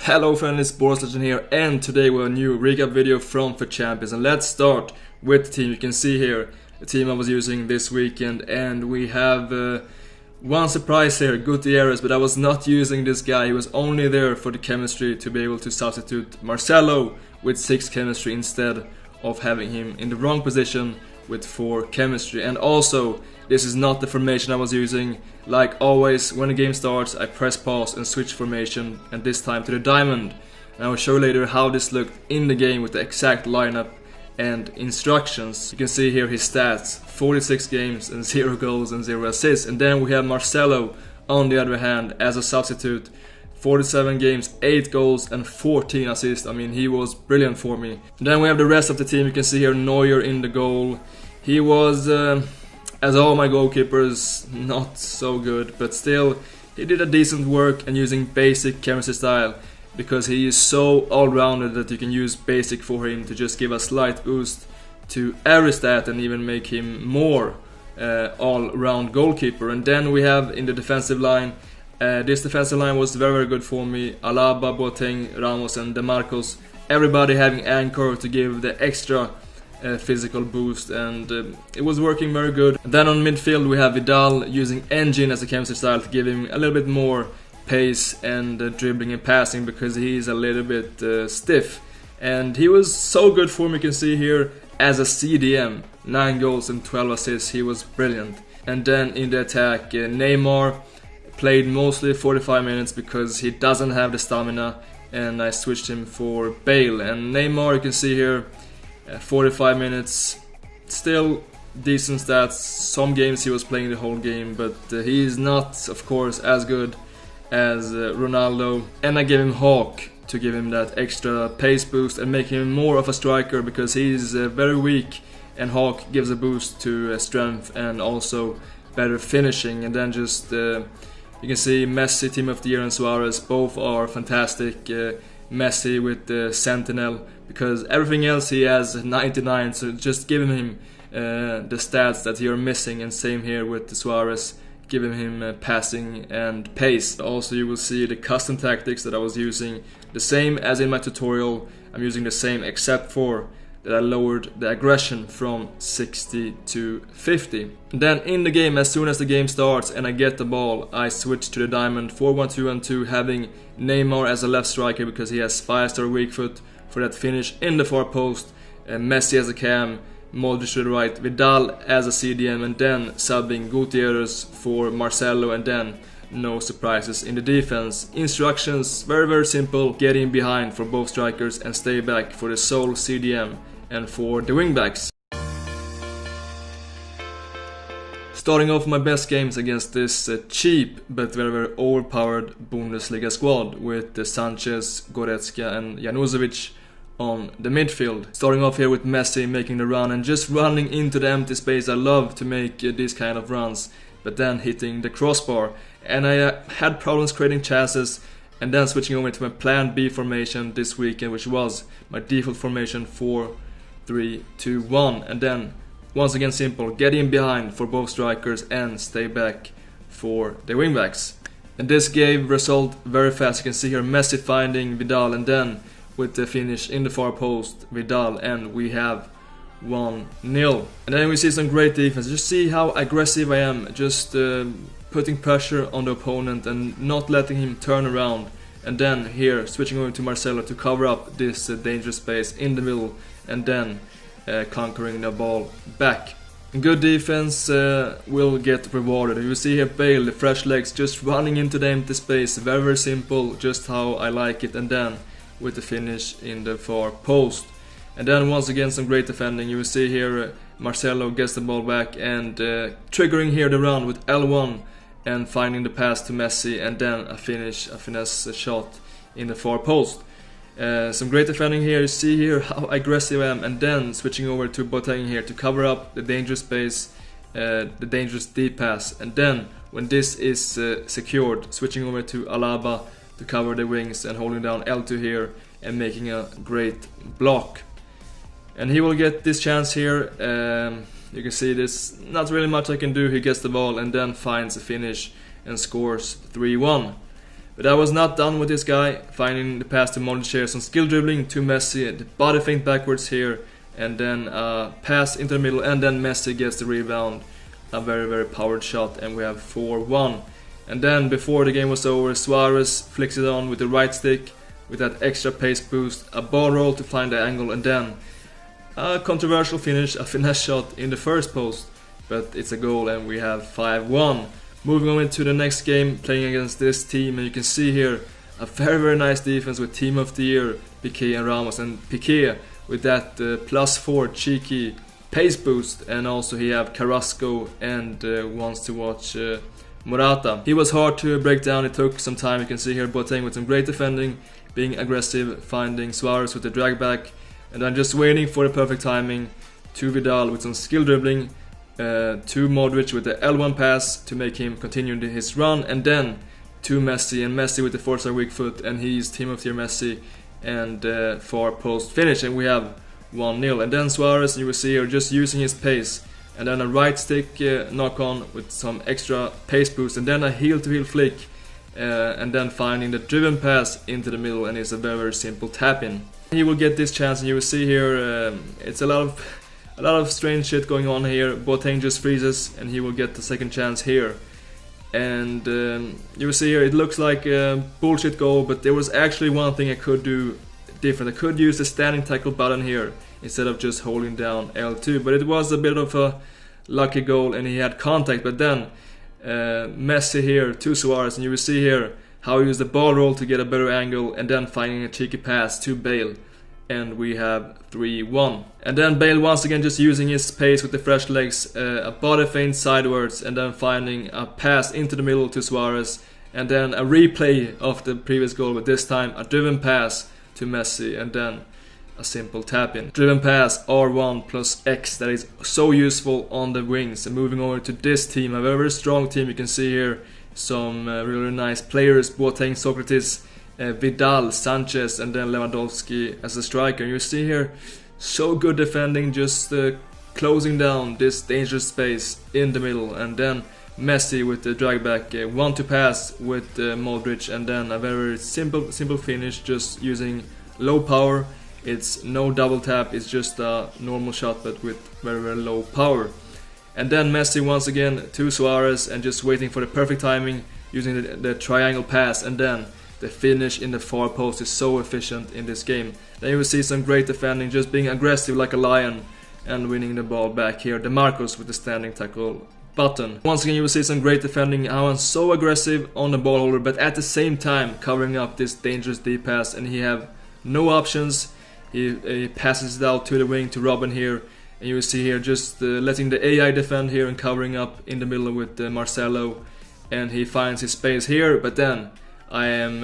Hello friends, it's Boris Legend here, and today we have a new recap video from FUT Champions. And let's start with the team. You can see here the team I was using this weekend, and we have one surprise here, Gutierrez, but I was not using this guy. He was only there for the chemistry, to be able to substitute Marcelo with 6 chemistry instead of having him in the wrong position with 4 chemistry. And also, this is not the formation I was using. Like always, when the game starts, I press pause and switch formation, and this time to the diamond. And I will show you later how this looked in the game with the exact lineup and instructions. You can see here his stats: 46 games and 0 goals and 0 assists. And then we have Marcelo on the other hand as a substitute. 47 games, 8 goals and 14 assists. I mean, he was brilliant for me. And then we have the rest of the team. You can see here Neuer in the goal. He was, as all my goalkeepers, not so good, but still he did a decent work and using basic chemistry style, because he is so all-rounded that you can use basic for him to just give a slight boost to every stat and even make him more all-round goalkeeper. And then we have in the defensive line, this defensive line was very good for me. Alaba, Boateng, Ramos and DeMarcos, everybody having anchor to give the extra physical boost, and it was working very good. And then on midfield we have Vidal using engine as a chemistry style to give him a little bit more pace and dribbling and passing, because he is a little bit stiff. And he was so good for me. You can see here as a CDM, 9 goals and 12 assists. He was brilliant. And then in the attack, Neymar played mostly 45 minutes because he doesn't have the stamina, and I switched him for Bale. And Neymar, you can see here, 45 minutes, still decent stats. Some games he was playing the whole game, but he is not, of course, as good as Ronaldo. And I gave him Hawk to give him that extra pace boost and make him more of a striker, because he is very weak, and Hawk gives a boost to strength and also better finishing. And then just you can see Messi, Team of the Year, and Suarez, both are fantastic. Messi with the Sentinel, because everything else he has 99, so just giving him the stats that you're missing. And same here with Suarez, giving him passing and pace. Also, you will see the custom tactics that I was using, the same as in my tutorial. I'm using the same, except for that I lowered the aggression from 60 to 50. And then in the game, as soon as the game starts and I get the ball, I switch to the diamond 4-1-2-1-2, having Neymar as a left striker because he has 5-star weak foot for that finish in the far post, Messi as a cam, Modric to the right, Vidal as a CDM, and then subbing Gutierrez for Marcelo. And then no surprises in the defense. Instructions very simple: get in behind for both strikers and stay back for the sole CDM and for the wingbacks. Starting off my best games against this cheap but very overpowered Bundesliga squad with Sanchez, Goretzka and Januzovic on the midfield. Starting off here with Messi making the run and just running into the empty space. I love to make these kind of runs, but then hitting the crossbar. And I had problems creating chances, and then switching over to my plan B formation this weekend, which was my default formation 4-3-2-1. And then once again simple: get in behind for both strikers and stay back for the wingbacks. And this gave result very fast. You can see here Messi finding Vidal, and then with the finish in the far post, Vidal, and we have 1-0. And then we see some great defense. Just see how aggressive I am, just putting pressure on the opponent and not letting him turn around. And then here switching over to Marcelo to cover up this dangerous space in the middle, and then conquering the ball back. And good defense will get rewarded. You see here Bale, the fresh legs, just running into the empty space. Very simple, just how I like it. And then with the finish in the far post. And then once again some great defending. You will see here Marcelo gets the ball back and triggering here the run with L1 and finding the pass to Messi, and then a finesse shot in the far post. Some great defending here. You see here how aggressive I am, and then switching over to Boateng here to cover up the dangerous space, the dangerous deep pass. And then when this is secured, switching over to Alaba to cover the wings and holding down L2 here and making a great block. And he will get this chance here. You can see this, not really much I can do. He gets the ball and then finds a finish and scores 3-1. But I was not done with this guy, finding the pass to Modric here, some skill dribbling to Messi, the body feint backwards here, and then pass into the middle, and then Messi gets the rebound. A very, very powered shot, and we have 4-1. And then before the game was over, Suarez flicks it on with the right stick, with that extra pace boost, a ball roll to find the angle, and then a controversial finish, a finesse shot in the first post. But it's a goal, and we have 5-1. Moving on into the next game, playing against this team, and you can see here a very, very nice defense with Team of the Year, Piqué and Ramos, and Piqué with that +4 cheeky pace boost, and also he have Carrasco and wants to watch Morata. He was hard to break down, it took some time. You can see here Boateng with some great defending, being aggressive, finding Suarez with the drag back, and then just waiting for the perfect timing to Vidal with some skill dribbling, to Modric with the L1 pass to make him continue his run, and then to Messi, and Messi with the Forza weak foot, and he's Team of the Year Messi, and far post finish, and we have 1-0. And then Suarez, you will see here, just using his pace, and then a right stick knock on with some extra pace boost, and then a heel to heel flick, and then finding the driven pass into the middle, and it's a very, very simple tap in. He will get this chance, and you will see here it's a lot of strange shit going on here. Boateng just freezes, and he will get the second chance here. And you will see here it looks like a bullshit goal, but there was actually one thing I could do different. I could use the standing tackle button here instead of just holding down L2, but it was a bit of a lucky goal, and he had contact. But then Messi here to Suarez, and you will see here how he used the ball roll to get a better angle, and then finding a cheeky pass to Bale, and we have 3-1. And then Bale once again just using his pace with the fresh legs, a body feint sidewards, and then finding a pass into the middle to Suarez, and then a replay of the previous goal, but this time a driven pass to Messi, and then a simple tap in. Driven pass R1 plus X, that is so useful on the wings. And moving over to this team, a very, very strong team. You can see here some really nice players: Boateng, Socrates, Vidal, Sanchez, and then Lewandowski as a striker. You see here so good defending, just closing down this dangerous space in the middle, and then Messi with the drag back, one to pass with Modric, and then a very simple finish, just using low power. It's no double tap, it's just a normal shot, but with very, very low power. And then Messi once again to Suarez, and just waiting for the perfect timing, using the triangle pass, and then the finish in the far post is so efficient in this game. Then you will see some great defending, just being aggressive like a lion and winning the ball back here. DeMarcos with the standing tackle button. Once again you will see some great defending, how I'm so aggressive on the ball holder, but at the same time covering up this dangerous deep pass, and he have no options. He passes it out to the wing to Robin here, and you will see here just letting the AI defend here and covering up in the middle with Marcelo, and he finds his space here, but then I am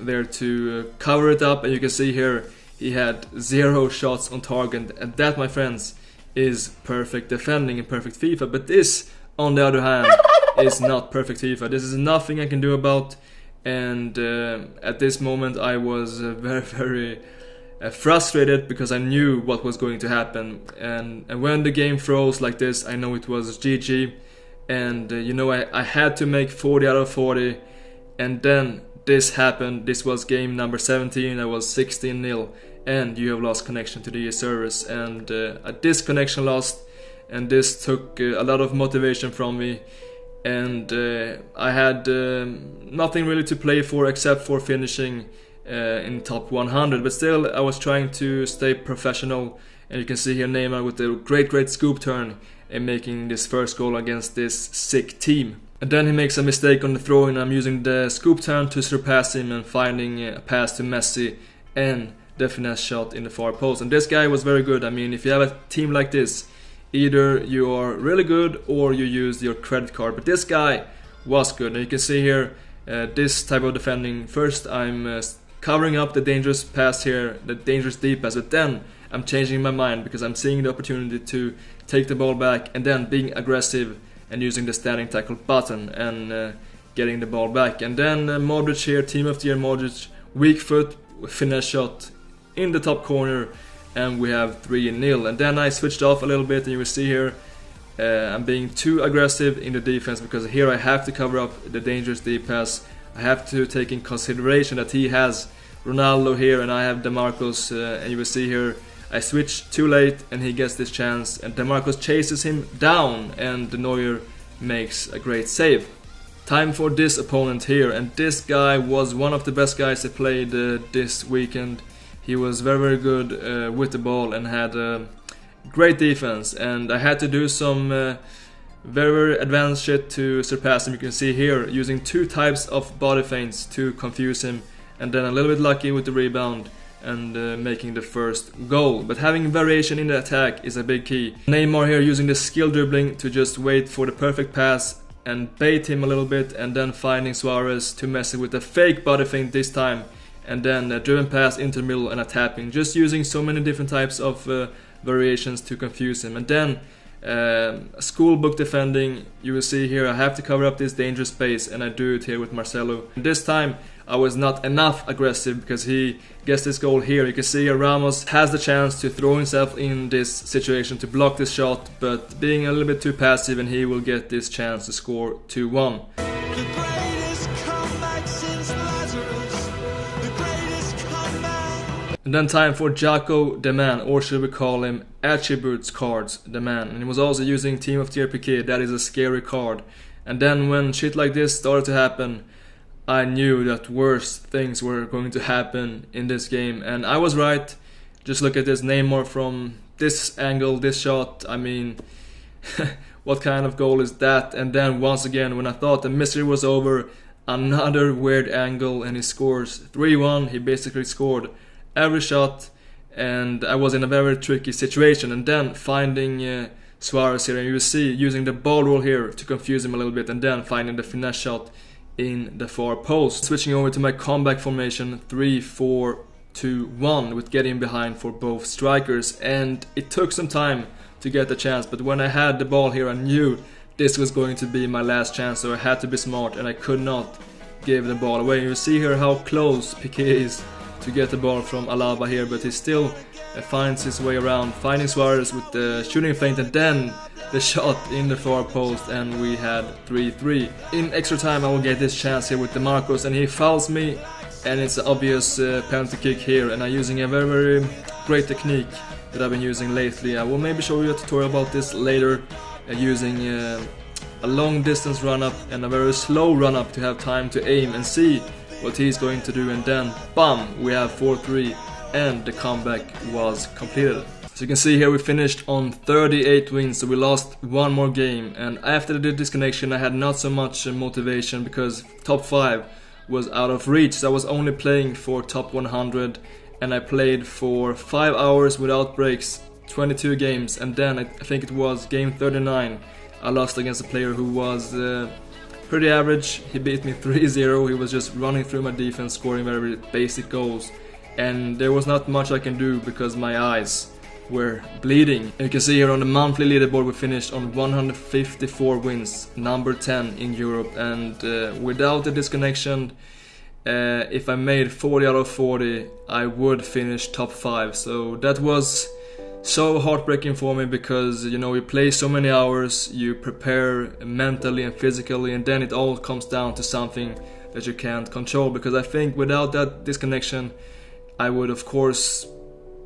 there to cover it up, and you can see here he had 0 shots on target, and that, my friends, is perfect defending and perfect FIFA. But this, on the other hand, is not perfect FIFA. This is nothing I can do about, and at this moment I was very, very frustrated, because I knew what was going to happen, and when the game froze like this, I know it was GG, and you know, I had to make 40 out of 40, and then this happened. This was game number 17, I was 16-0, and you have lost connection to the servers, and this connection lost, and this took a lot of motivation from me, and I had nothing really to play for except for finishing in top 100, but still I was trying to stay professional, and you can see here Neymar with the great scoop turn and making this first goal against this sick team. And then he makes a mistake on the throw, and I'm using the scoop turn to surpass him and finding a pass to Messi and the finesse shot in the far post. And this guy was very good. I mean, if you have a team like this, either you are really good or you use your credit card, but this guy was good. And you can see here this type of defending. First I'm covering up the dangerous pass here, the dangerous deep pass, but then I'm changing my mind because I'm seeing the opportunity to take the ball back, and then being aggressive and using the standing tackle button and getting the ball back. And then Modric here, Team of the Year Modric, weak foot, finesse shot in the top corner, and we have 3-0. And then I switched off a little bit, and you will see here I'm being too aggressive in the defense, because here I have to cover up the dangerous deep pass I have to take in consideration that he has Ronaldo here and I have DeMarcus, and you will see here I switch too late and he gets this chance and DeMarcus chases him down and Neuer makes a great save. Time for this opponent here, and this guy was one of the best guys I played this weekend. He was very good with the ball and had great defense, and I had to do some very advanced shit to surpass him. You can see here using two types of body feints to confuse him, and then a little bit lucky with the rebound and making the first goal. But having variation in the attack is a big key. Neymar here using the skill dribbling to just wait for the perfect pass and bait him a little bit, and then finding Suarez to mess it with a fake body feint this time, and then a driven pass into the middle and a tapping. Just using so many different types of variations to confuse him. And then school book defending, you will see here I have to cover up this dangerous space, and I do it here with Marcelo. And this time I was not enough aggressive because he gets this goal here. You can see Ramos has the chance to throw himself in this situation to block this shot, but being a little bit too passive, and he will get this chance to score 2-1. And then time for Jaco the Man, or should we call him Attributes Cards the Man. And he was also using Team of the Year Piqué. That is a scary card. And then when shit like this started to happen, I knew that worse things were going to happen in this game, and I was right. Just look at this Neymar from this angle, this shot. I mean, what kind of goal is that? And then once again, when I thought the misery was over, another weird angle, and he scores 3-1. He basically scored every shot, and I was in a very tricky situation. And then finding Suarez here, and you see using the ball roll here to confuse him a little bit, and then finding the finesse shot in the far post. Switching over to my comeback formation 3-4-2-1 with getting behind for both strikers, and it took some time to get the chance, but when I had the ball here I knew this was going to be my last chance, so I had to be smart and I could not give the ball away. You see here how close Piqué is to get the ball from Alaba here, but he still finds his way around, finding Suarez with the shooting feint and then the shot in the far post, and we had 3-3. In extra time I will get this chance here with DeMarcus, and he fouls me, and it's an obvious penalty kick here, and I'm using a very great technique that I've been using lately. I will maybe show you a tutorial about this later, using a long distance run up and a very slow run up to have time to aim and see what he's going to do, and then bam, we have 4-3 and the comeback was completed. So you can see here we finished on 38 wins, so we lost one more game, and after the disconnection I had not so much motivation because top 5 was out of reach, so I was only playing for top 100, and I played for 5 hours without breaks, 22 games, and then I think it was game 39 I lost against a player who was pretty average. He beat me 3-0, he was just running through my defense, scoring very basic goals, and there was not much I can do because my eyes were bleeding. You can see here on the monthly leaderboard we finished on 154 wins, number 10 in Europe, and without the disconnection, if I made 40 out of 40 I would finish top 5. So that was so heartbreaking for me because, you know, you play so many hours, you prepare mentally and physically, and then it all comes down to something that you can't control. Because I think without that disconnection I would of course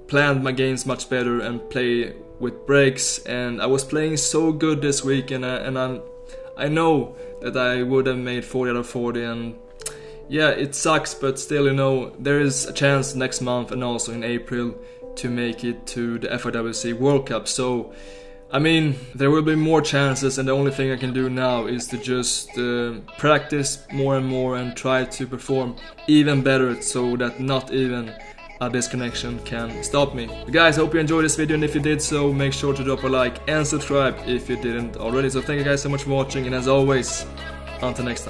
planned my games much better and play with breaks, and I was playing so good this week, and I know that I would have made 40 out of 40, and yeah, it sucks, but still, you know, there is a chance next month and also in April to make it to the FIWC World Cup. So I mean, there will be more chances, and the only thing I can do now is to just practice more and more and try to perform even better so that not even a disconnection can stop me. But guys, I hope you enjoyed this video, and if you did so, make sure to drop a like and subscribe if you didn't already. So thank you guys so much for watching, and as always, until next time.